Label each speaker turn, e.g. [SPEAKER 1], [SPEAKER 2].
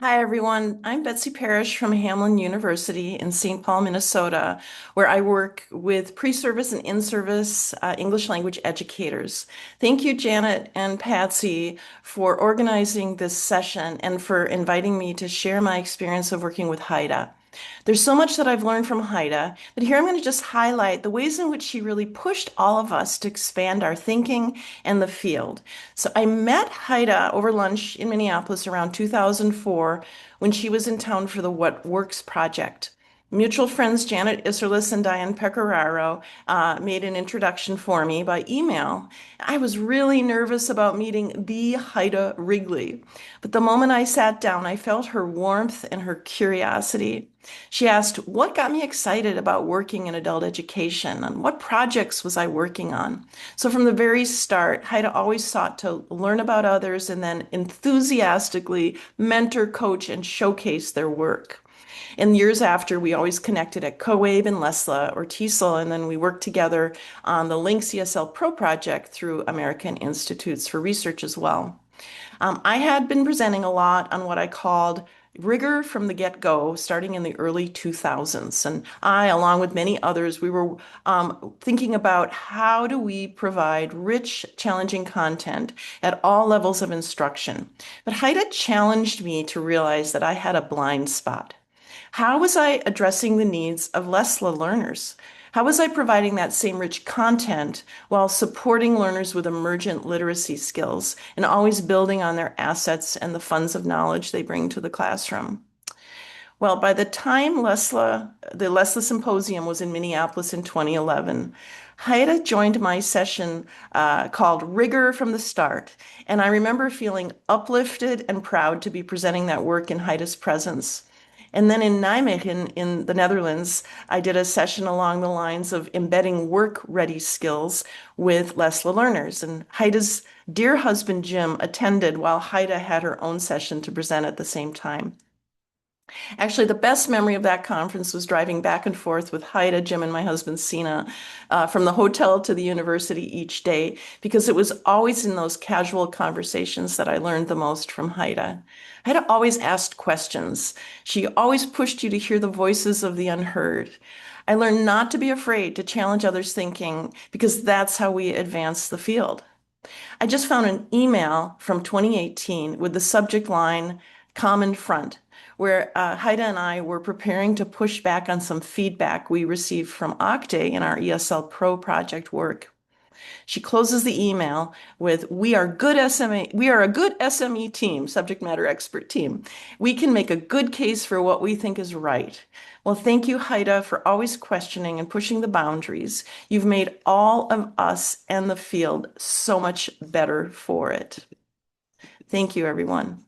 [SPEAKER 1] Hi, everyone. I'm Betsy Parrish from Hamline University in St. Paul, Minnesota, where I work with pre-service and in-service English language educators. Thank you, Janet and Patsy, for organizing this session and for inviting me to share my experience of working with Haida. There's so much that I've learned from Haida, but here I'm going to just highlight the ways in which she really pushed all of us to expand our thinking and the field. So I met Haida over lunch in Minneapolis around 2004 when she was in town for the What Works project. Mutual friends Janet Isserlis and Diane Pecoraro made an introduction for me by email. I was really nervous about meeting the Haida Wrigley, but the moment I sat down, I felt her warmth and her curiosity. She asked, what got me excited about working in adult education and what projects was I working on? So from the very start, Haida always sought to learn about others and then enthusiastically mentor, coach, and showcase their work. And years after, we always connected at COABE and LESLA or TESOL, and then we worked together on the Lynx ESL Pro project through American Institutes for Research as well. I had been presenting a lot on what I called rigor from the get-go, starting in the early 2000s. And I, along with many others, we were thinking about how do we provide rich, challenging content at all levels of instruction. But Haida challenged me to realize that I had a blind spot. How was I addressing the needs of LESLA learners? How was I providing that same rich content while supporting learners with emergent literacy skills and always building on their assets and the funds of knowledge they bring to the classroom? Well, by the time the LESLA Symposium was in Minneapolis in 2011, Haida joined my session called Rigor from the Start. And I remember feeling uplifted and proud to be presenting that work in Haida's presence. And then in Nijmegen in the Netherlands, I did a session along the lines of embedding work-ready skills with LESLA learners. And Haida's dear husband, Jim, attended while Haida had her own session to present at the same time. Actually, the best memory of that conference was driving back and forth with Haida, Jim, and my husband, Sina, from the hotel to the university each day, because it was always in those casual conversations that I learned the most from Haida. Haida always asked questions. She always pushed you to hear the voices of the unheard. I learned not to be afraid to challenge others' thinking because that's how we advance the field. I just found an email from 2018 with the subject line Common Front, where Haida and I were preparing to push back on some feedback we received from Octay in our ESL Pro project work. She closes the email with, we are a good SME team, subject matter expert team. We can make a good case for what we think is right. Well, thank you, Haida, for always questioning and pushing the boundaries. You've made all of us and the field so much better for it. Thank you, everyone.